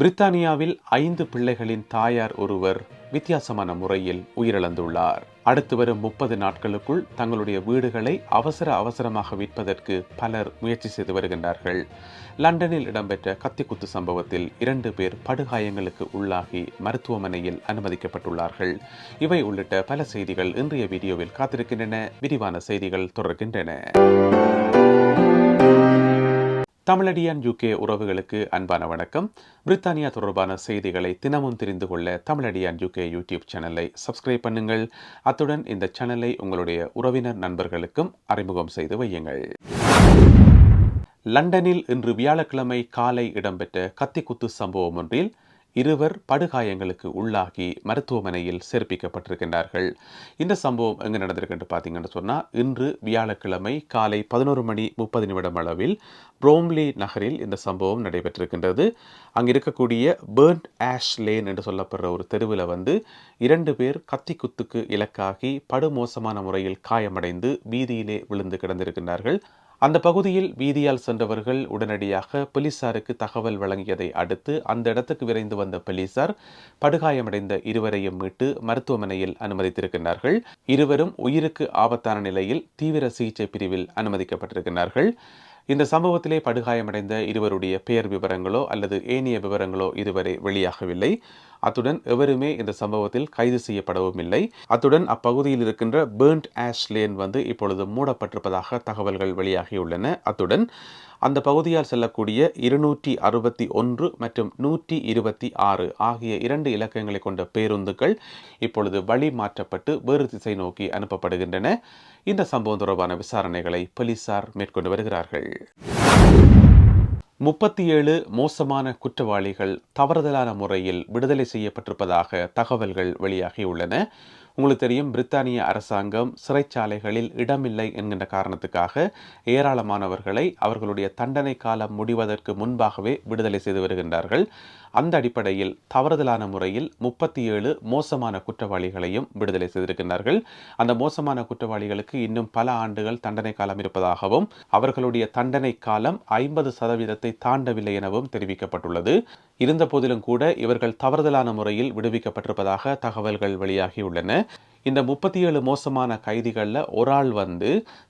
பிரித்தானியாவில் 5 பிள்ளைகளின் தாயார் ஒருவர் வித்தியாசமான முறையில் உயிரிழந்துள்ளார். அடுத்து வரும் 30 நாட்களுக்குள் தங்களுடைய வீடுகளை அவசரமாக விற்பதற்கு பலர் முயற்சி செய்து வருகின்றார்கள். லண்டனில் இடம்பெற்ற கத்திக்குத்து சம்பவத்தில் 2 பேர் படுகாயங்களுக்கு உள்ளாகி மருத்துவமனையில் அனுமதிக்கப்பட்டுள்ளார்கள். இவை உள்ளிட்ட பல செய்திகள் இன்றைய வீடியோவில் காத்திருக்கின்றன. விரிவான செய்திகள் தொடர்கின்றன. தமிழடியான் UK உறவுகளுக்கு அன்பான வணக்கம். பிரித்தானியா தொடர்பான செய்திகளை தினமும் தெரிந்து கொள்ள தமிழடியான் UK யூடியூப் சேனலை சப்ஸ்கிரைப் பண்ணுங்கள். அத்துடன் இந்த சேனலை உங்களுடைய உறவினர் நண்பர்களுக்கும் அறிமுகம் செய்து வையுங்கள். லண்டனில் இன்று வியாழக்கிழமை காலை இடம்பெற்ற கத்திக்குத்து சம்பவம் ஒன்றில் 2 படுகாயங்களுக்கு உள்ளாகி மருத்துவமனையில் சேர்ப்பிக்கப்பட்டிருக்கின்றார்கள். இந்த சம்பவம் எங்கே நடந்திருக்கு பார்த்தீங்கன்னு சொன்னால், இன்று வியாழக்கிழமை காலை 11:30 அளவில் ப்ரோம்லி நகரில் இந்த சம்பவம் நடைபெற்றிருக்கின்றது. அங்கு இருக்கக்கூடிய பேர்ன்ட் ஆஷ் லேன் என்று சொல்லப்படுற ஒரு தெருவில் 2 பேர் கத்திக்குத்துக்கு இலக்காகி படுமோசமான முறையில் காயமடைந்து வீதியிலே விழுந்து கிடந்திருக்கின்றார்கள். அந்த பகுதியில் வீதியால் சென்றவர்கள் உடனடியாக போலீசாருக்கு தகவல் வழங்கியதை அடுத்து அந்த இடத்துக்கு விரைந்து வந்த போலீசார் படுகாயமடைந்த 2 மீட்டு மருத்துவமனையில் அனுமதித்திருக்கின்றார்கள். 2 உயிருக்கு ஆபத்தான நிலையில் தீவிர சிகிச்சை பிரிவில் அனுமதிக்கப்பட்டிருக்கிறார்கள். இந்த சம்பவத்திலே படுகாயமடைந்த 2 பெயர் விவரங்களோ அல்லது ஏனைய விவரங்களோ இதுவரை வெளியாகவில்லை. அத்துடன் எவருமே இந்த சம்பவத்தில் கைது செய்யப்படவும் இல்லை. அத்துடன் அப்பகுதியில் இருக்கின்ற பேர்ன்ட் ஆஷ் லேன் இப்பொழுது மூடப்பட்டிருப்பதாக தகவல்கள் வெளியாகியுள்ளன. அத்துடன் அந்த பகுதியால் செல்லக்கூடிய 261 மற்றும் 126 ஆகிய 2 இலக்கங்களை கொண்ட பேருந்துகள் இப்பொழுது வழி மாற்றப்பட்டு வேறு திசை நோக்கி அனுப்பப்படுகின்றன. இந்த சம்பவம் தொடர்பான விசாரணைகளை போலீசார் மேற்கொண்டு வருகிறார்கள். 37 மோசமான குற்றவாளிகள் தவறுதலான முறையில் விடுதலை செய்யப்பட்டிருப்பதாக தகவல்கள் வெளியாகியுள்ளன. உங்களுக்கு தெரியும், பிரித்தானிய அரசாங்கம் சிறைச்சாலைகளில் இடமில்லை என்கின்ற காரணத்துக்காக ஏராளமானவர்களை அவர்களுடைய தண்டனை காலம் முடிவதற்கு முன்பாகவே விடுதலை செய்து வருகின்றார்கள். அந்த அடிப்படையில் தவறுதலான முறையில் 37 மோசமான குற்றவாளிகளையும் விடுதலை செய்திருக்கின்றார்கள். அந்த மோசமான குற்றவாளிகளுக்கு இன்னும் பல ஆண்டுகள் தண்டனை காலம் இருப்பதாகவும் அவர்களுடைய தண்டனை காலம் 50% தாண்டவில்லை எனவும் தெரிவிக்கப்பட்டுள்ளது. இருந்த போதிலும் கூட இவர்கள் தவறுதலான முறையில் விடுவிக்கப்பட்டிருப்பதாக தகவல்கள் வெளியாகியுள்ளன. இந்த 37 மோசமான கைதிகளில் ஒரு ஆள்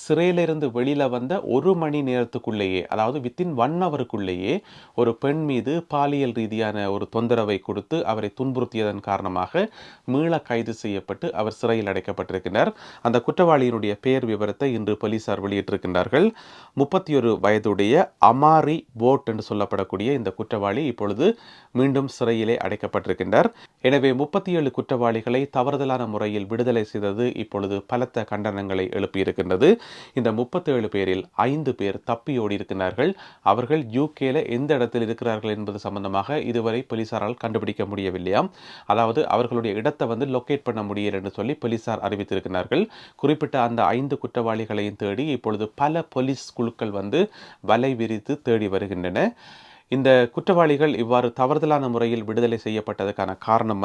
சிறையிலிருந்து வெளியில வந்த 1 மணி நேரத்துக்குள்ளேயே, அதாவது வித்தின் 1 ஹவருக்குள்ளேயே ஒரு பெண் மீது பாலியல் ரீதியான ஒரு தொந்தரவை கொடுத்து அவரை துன்புறுத்தியதன் காரணமாக மீள கைது செய்யப்பட்டு அவர் சிறையில் அடைக்கப்பட்டிருக்கிறார். அந்த குற்றவாளியினுடைய பெயர் விவரத்தை இன்று போலீசார் வெளியிட்டிருக்கின்றார்கள். 31 வயதுடைய அமாரி போட் என்று சொல்லப்படக்கூடிய இந்த குற்றவாளி இப்பொழுது மீண்டும் சிறையிலே அடைக்கப்பட்டிருக்கின்றார். எனவே 37 குற்றவாளிகளை தவறுதலான முறையில் விடுதலை செய்தது இப்பொழுது பலத்த கண்டனங்களை எழுப்பியிருக்கின்றது. இந்த 37 பேரில் 5 பேர் தப்பியோடி இருக்கிறார்கள். அவர்கள் UKல எந்த இடத்தில் இருக்கிறார்கள் என்பது சம்பந்தமாக இதுவரை போலீசாரால் கண்டுபிடிக்க முடியவில்லையாம். அதாவது அவர்களுடைய இடத்தை லொக்கேட் பண்ண முடியல என்று சொல்லி போலீசார் அறிவித்திருக்கிறார்கள். குறிப்பிட்ட அந்த 5 குற்றவாளிகளையும் தேடி இப்பொழுது பல போலீஸ் குழுக்கள் வலை விரித்து தேடி வருகின்றன. இந்த குற்றவாளிகள் இவ்வாறு தவறுதலான முறையில் விடுதலை செய்யப்பட்டதுக்கான காரணம்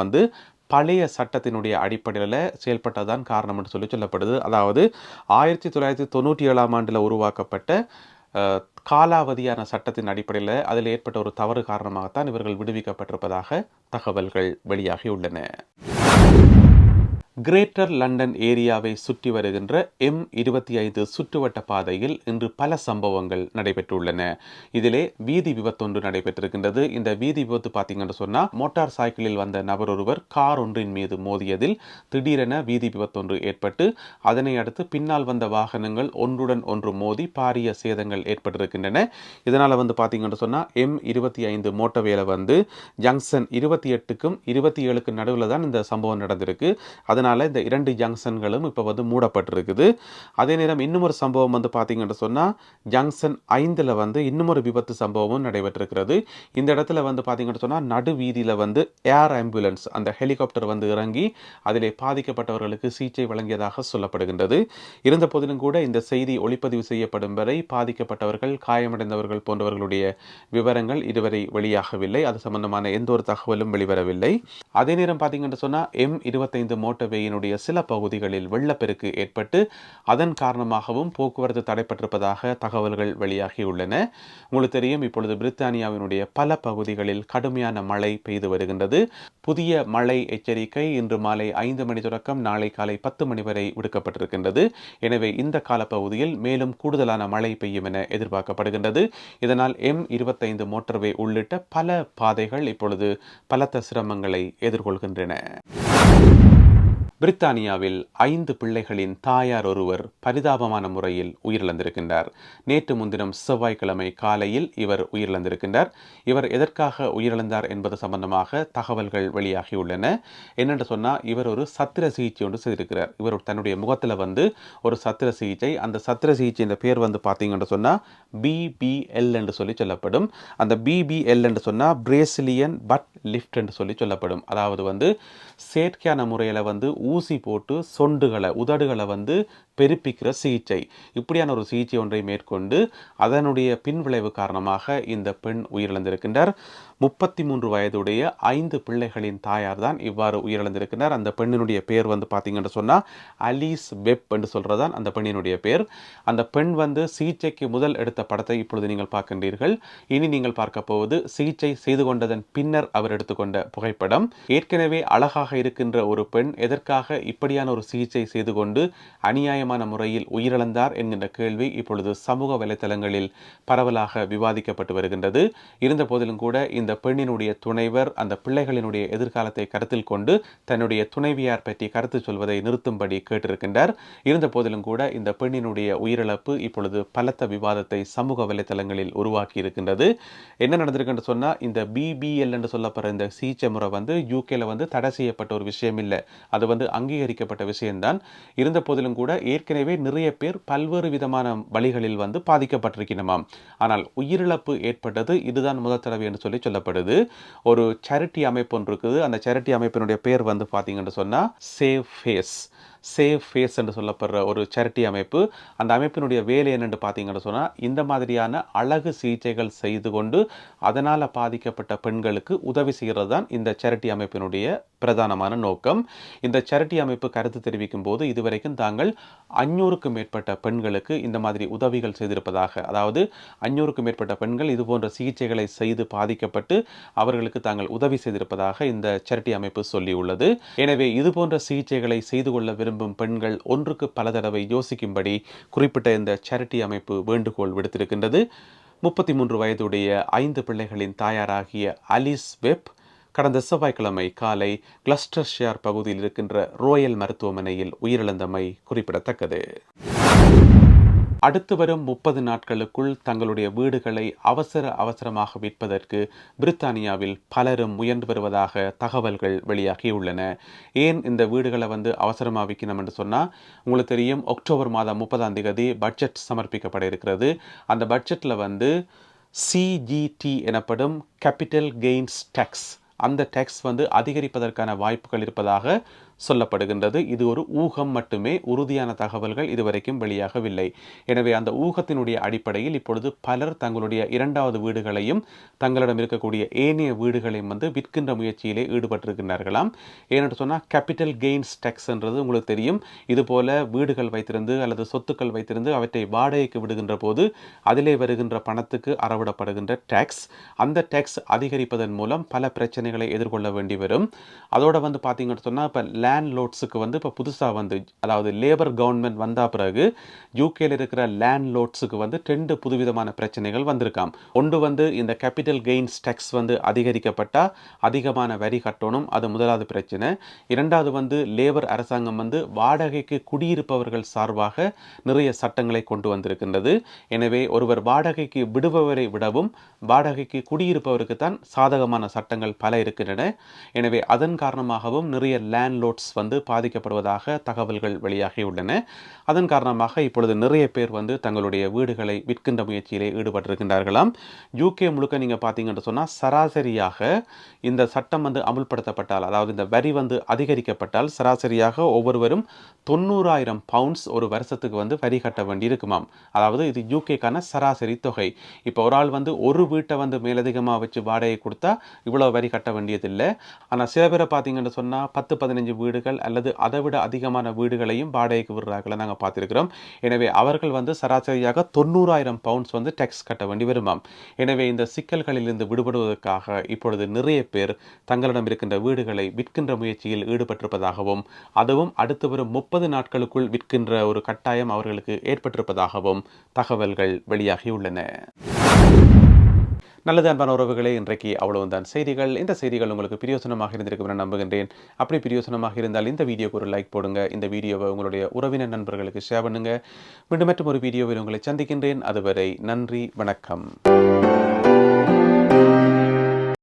பழைய சட்டத்தினுடைய அடிப்படையில் செயல்பட்டதான் காரணம் என்று சொல்லப்படுது. அதாவது 1997 ஆண்டில் உருவாக்கப்பட்ட காலாவதியான சட்டத்தின் அடிப்படையில் அதில் ஏற்பட்ட ஒரு தவறு காரணமாகத்தான் இவர்கள் விடுவிக்கப்பட்டிருப்பதாக தகவல்கள் வெளியாகியுள்ளன. கிரேட்டர் லண்டன் ஏரியாவை சுற்றி வருகின்ற M25 சுற்றுவட்ட பாதையில் இன்று பல சம்பவங்கள் நடைபெற்றுள்ளன. இதிலே வீதி விபத்தொன்று நடைபெற்றிருக்கின்றது. இந்த வீதி விபத்து பார்த்தீங்கன்னு சொன்னால், மோட்டார் சைக்கிளில் வந்த நபர் ஒருவர் கார் ஒன்றின் மீது மோதியதில் திடீரென வீதி விபத்தொன்று ஏற்பட்டு அதனை அடுத்து பின்னால் வந்த வாகனங்கள் ஒன்றுடன் ஒன்று மோதி பாரிய சேதங்கள் ஏற்பட்டிருக்கின்றன. இதனால் பார்த்தீங்கன்னு சொன்னால் M25 மோட்டர்வேல ஜங்ஷன் 28க்கும் 27க்கும் நடுவில் தான் இந்த சம்பவம் நடந்திருக்கு. அதனால் இந்த 2 ஜங்ஷன்களும் இப்போ மூடப்பட்டிருக்குது. அதே நேரம் இன்னொரு சம்பவம் பார்த்தீங்கன்னு சொன்னால், ஜங்ஷன் 5ல் இன்னொரு விபத்து சம்பவமும் நடைபெற்றிருக்கிறது. இந்த இடத்துல பார்த்தீங்கன்னு சொன்னால், நடு வீதியில் ஏர் ஆம்புலன்ஸ் அந்த ஹெலிகாப்டர் இறங்கி அதிலே பாதிக்கப்பட்டவர்களுக்கு சிகிச்சை வழங்கியதாக சொல்லப்படுகின்றது. இருந்த போதிலும் கூட இந்த செய்தி ஒளிப்பதிவு செய்யப்படும் வரை பாதிக்கப்பட்டவர்கள், காயமடைந்தவர்கள் போன்றவர்களுடைய விவரங்கள் இதுவரை வெளியாகவில்லை. அது சம்பந்தமான எந்த ஒரு தகவலும் வெளிவரவில்லை. அதே நேரம் பார்த்தீங்கன்னு சொன்னால், M25 மோட்டார் மோட்டர்வேயினுடைய சில பகுதிகளில் வெள்ளப்பெருக்கு ஏற்பட்டு அதன் காரணமாகவும் போக்குவரத்து தடைப்பட்டிருப்பதாக தகவல்கள் வெளியாகியுள்ளன. உங்களுக்கு தெரியும், இப்பொழுது பிரித்தானியாவினுடைய பல பகுதிகளில் கடுமையான மழை பெய்து வருகின்றது. புதிய மழை எச்சரிக்கை இன்று மாலை 5 மணி தொடக்கம் நாளை காலை 10 மணி வரை விடுக்கப்பட்டிருக்கின்றது. எனவே இந்த காலப்பகுதியில் மேலும் கூடுதலான மழை பெய்யும் என எதிர்பார்க்கப்படுகின்றது. இதனால் M25 மோட்டர்வே உள்ளிட்ட பல பாதைகள் இப்பொழுது பலத்த சிரமங்களை எதிர்கொள்கின்றன. பிரித்தானியாவில் 5 பிள்ளைகளின் தாயார் ஒருவர் பரிதாபமான முறையில் உயிரிழந்திருக்கின்றார். நேற்று முன்தினம் செவ்வாய்க்கிழமை காலையில் இவர் உயிரிழந்திருக்கின்றார். இவர் எதற்காக உயிரிழந்தார் என்பது சம்பந்தமாக தகவல்கள் வெளியாகியுள்ளன. என்னென்று சொன்னால், இவர் ஒரு சத்திர சிகிச்சை ஒன்று செய்திருக்கிறார். இவர் தன்னுடைய முகத்தில் ஒரு சத்திர சிகிச்சை, அந்த சத்திர சிகிச்சை பேர் பார்த்தீங்கன்னு சொன்னால் BBL என்று சொல்லப்படும். அந்த BBL என்று சொன்னால் பிரேசிலியன் பட் லிஃப்ட் என்று சொல்லப்படும். அதாவது செயற்கையான முறையில் ஊசி போட்டு உதடுகளை பெருப்பிக்கிற சிகிச்சை. இப்படியான ஒரு சிகிச்சை ஒன்றை மேற்கொண்டு அதனுடைய பின்விளைவு காரணமாக இந்த பெண் உயிரிழந்திருக்கின்றார். 33 வயதுடைய 5 பிள்ளைகளின் தாயார் தான் இவ்வாறு உயிரிழந்திருக்கிறார். அந்த பெண்ணினுடைய பேர் பார்த்தீங்கன்னு சொன்னால் அலிஸ் வெப் என்று சொல்றதான் அந்த பெண்ணினுடைய பேர். அந்த பெண் சிகிச்சைக்கு முதல் எடுத்த படத்தை இப்பொழுது நீங்கள் பார்க்கின்றீர்கள். இனி நீங்கள் பார்க்க போவது சிகிச்சை செய்து கொண்டதன் பின்னர் அவர் எடுத்துக்கொண்ட புகைப்படம். ஏற்கனவே அழகாக இருக்கின்ற ஒரு பெண் எதற்காக இப்படியான ஒரு சிகிச்சை செய்து கொண்டு அநியாயமான முறையில் உயிரிழந்தார் என்கின்ற கேள்வி இப்பொழுது சமூக வலைதளங்களில் பரவலாக விவாதிக்கப்பட்டு வருகின்றது. இருந்த போதிலும் கூட இந்த பெண்ணினுடைய துணைவர் அந்த பிள்ளைகளினுடைய எதிர்காலத்தை கருத்தில் கொண்டு தன்னுடைய துணைவியார் பற்றி கருத்து சொல்வதை நிறுத்தும்படி கேட்டிருக்கின்றார். இருந்த போதிலும் கூட இந்த பெண்ணினுடைய உயிரிழப்பு இப்பொழுது பலத்த விவாதத்தை சமூக வலைதளங்களில் உருவாக்கி இருக்கின்றது. என்ன நடந்திருக்கு சொன்னா, இந்த BBL என்று சொல்லப்படுற இந்த சிகிச்சை முறை யூகேல தடை செய்யப்பட்ட ஒரு விஷயம் இல்லை. அது அங்கீகரிக்கப்பட்ட விஷயம்தான். இருந்த போதிலும் கூட ஏற்கனவே நிறைய பேர் பல்வேறு விதமான வழிகளில் பாதிக்கப்பட்டிருக்கணுமாம். ஆனால் உயிரிழப்பு ஏற்பட்டது இதுதான் முதல் தடவை என்று சொல்லப்படுது. ஒரு சேரிட்டி அமைப்பு ஒன்று இருக்குது. அந்த சேரிட்டி அமைப்பினுடைய பேர் பார்த்தீங்கன்னு சொன்னா சேவ் ஃபேஸ் என்று சொல்லப்படுற ஒரு சேரிட்டி அமைப்பு. அந்த அமைப்பினுடைய வேலை என்னென்று பார்த்தீங்கன்னு சொன்னால், இந்த மாதிரியான அழகு சிகிச்சைகள் செய்து கொண்டு அதனால் பாதிக்கப்பட்ட பெண்களுக்கு உதவி செய்கிறது தான் இந்த சேரிட்டி அமைப்பினுடைய பிரதானமான நோக்கம். இந்த சேரிட்டி அமைப்பு கருத்து தெரிவிக்கும் போது இதுவரைக்கும் தாங்கள் 500க்கும் மேற்பட்ட பெண்களுக்கு இந்த மாதிரி உதவிகள் செய்திருப்பதாக, அதாவது 500க்கும் மேற்பட்ட பெண்கள் இதுபோன்ற சிகிச்சைகளை செய்து பாதிக்கப்பட்டு அவர்களுக்கு தாங்கள் உதவி செய்திருப்பதாக இந்த சேரிட்டி அமைப்பு சொல்லியுள்ளது. எனவே இதுபோன்ற சிகிச்சைகளை செய்து கொள்ள விரும்பும் பெண்கள் ஒன்றுக்கு பல தடவை யோசிக்கும்படி குறிப்பிட்ட இந்த சேரிட்டி அமைப்பு வேண்டுகோள் விடுத்திருக்கின்றது. 33 வயதுடைய 5 பிள்ளைகளின் தாயாராகிய அலிஸ் வெப் கடந்த செவ்வாய்க்கிழமை காலை கிளஸ்டர்ஷயர் பகுதியில் இருக்கின்ற ரோயல் மருத்துவமனையில் உயிரிழந்தமை குறிப்பிடத்தக்கது. அடுத்து வரும் 30 நாட்களுக்குள் தங்களுடைய வீடுகளை அவசரமாக விற்பதற்கு பிரித்தானியாவில் பலரும் முயன்று வருவதாக தகவல்கள் வெளியாகியுள்ளன. ஏன் இந்த வீடுகளை அவசரமாக விற்கணும் என்று சொன்னால், உங்களுக்கு தெரியும், அக்டோபர் மாதம் 30ஆம் தேதி பட்ஜெட் சமர்ப்பிக்கப்பட இருக்கிறது. அந்த பட்ஜெட்டில் CGT எனப்படும் கேபிட்டல் கெயின்ஸ் டேக்ஸ், அந்த டேக்ஸ் அதிகரிப்பதற்கான வாய்ப்புகள் இருப்பதாக சொல்லப்படுகின்றது. இது ஒரு ஊகம் மட்டுமே, உறுதியான தகவல்கள் இதுவரைக்கும் வெளியாகவில்லை. எனவே அந்த ஊகத்தினுடைய அடிப்படையில் இப்பொழுது பலர் தங்களுடைய 2வது வீடுகளையும் தங்களிடம் இருக்கக்கூடிய ஏனைய வீடுகளையும் விற்கின்ற முயற்சியிலே ஈடுபட்டிருக்கிறார்களாம். ஏனென்று சொன்னால், கேபிட்டல் கெயின்ஸ் டேக்ஸ் என்றது உங்களுக்கு தெரியும், இதுபோல வீடுகள் வைத்திருந்து அல்லது சொத்துக்கள் வைத்திருந்து அவற்றை வாடகைக்கு விடுகின்ற போது அதிலே வருகின்ற பணத்துக்கு அறவிடப்படுகின்ற டேக்ஸ். அந்த டேக்ஸ் அதிகரிப்பதன் மூலம் பல பிரச்சனைகளை எதிர்கொள்ள வேண்டி வரும். அதோட பார்த்தீங்கன்னு சொன்னால், இப்போ லேண்ட்லோட்ஸுக்கு இப்போ புதுசாக அதாவது லேபர் கவர்மெண்ட் வந்த பிறகு யூகேல இருக்கிற லேண்ட்லோட்ஸுக்கு 2 புதுவிதமான பிரச்சனைகள் வந்திருக்காம். ஒன்று இந்த கேபிட்டல் கெயின்ஸ் டேக்ஸ் அதிகரிக்கப்பட்டால் அதிகமான வரி கட்டணும், அது முதலாவது பிரச்சனை. 2வது லேபர் அரசாங்கம் வாடகைக்கு குடியிருப்பவர்கள் சார்பாக நிறைய சட்டங்களை கொண்டு வந்திருக்கின்றது. எனவே ஒருவர் வாடகைக்கு விடுபவரை விடவும் வாடகைக்கு குடியிருப்பவருக்கு தான் சாதகமான சட்டங்கள் பல இருக்கின்றன. எனவே அதன் காரணமாகவும் நிறைய லேண்ட்லோட்ஸ் பாதிக்கப்படுவதாக தகவல்கள் வெளியாகியுள்ளன. அதன் காரணமாக இப்பொழுது நிறைய பேர் தங்களுடைய வீடுகளை விற்கின்ற முயற்சியிலே ஈடுபட்டிருக்கின்றார்களாம். யூகே முழுக்க நீங்க பார்த்தீங்கன்னு சொன்னா, சராசரியாக இந்த சட்டம் அமுல்படுத்தப்பட்டால், அதாவது இந்த வரி அதிகரிக்கப்பட்டால் சராசரியாக ஒவ்வொருவரும் 90,000 பவுண்ட்ஸ் ஒரு வருஷத்துக்கு வரி கட்ட வேண்டி இருக்குமாம். அதாவது இது யூகேக்கான சராசரி தொகை. இப்போ ஒரு ஆள் ஒரு வீட்டை மேலதிகமாக வச்சு வாடகை கொடுத்தா இவ்வளவு வரி கட்ட வேண்டியதில்லை. ஆனால் சில பேரை பார்த்தீங்கன்னு சொன்னா 10-15 வீடுகள் அல்லது அதைவிட அதிகமான வீடுகளையும் வாடகைக்கு விடுறார்களை நாங்கள் பார்த்திருக்கிறோம். எனவே அவர்கள் வந்து சராசரியாக 90,000 பவுண்ட்ஸ் வந்து டேக்ஸ் கட்ட வேண்டி வருமாம். எனவே இந்த சிக்கல்களிலிருந்து விடுபடுவதற்காக இப்பொழுது நிறைய பேர் தங்களிடம் இருக்கின்ற வீடுகளை விற்கின்ற முயற்சியில் ஈடுபட்டிருப்பதாகவும் அதுவும் அடுத்து வரும் 30 நாட்களுக்குள் விற்கின்ற ஒரு கட்டாயம் அவர்களுக்கு ஏற்பட்டிருப்பதாகவும் தகவல்கள் வெளியாகியுள்ளன. நல்லது அன்பான உறவுகளே, இன்றைக்கு அவ்வளவுதான் செய்திகள். இந்த செய்திகள் உங்களுக்கு பிரயோசனமாக இருந்திருக்கும் என நம்புகின்றேன். அப்படி பிரயோசனமாக இருந்தால் இந்த வீடியோக்கு ஒரு லைக் போடுங்க. இந்த வீடியோவை உங்களுடைய உறவினர் நண்பர்களுக்கு ஷேர் பண்ணுங்க. மீண்டும் மற்றும் ஒரு வீடியோவில் உங்களை சந்திக்கின்றேன். அதுவரை நன்றி, வணக்கம்.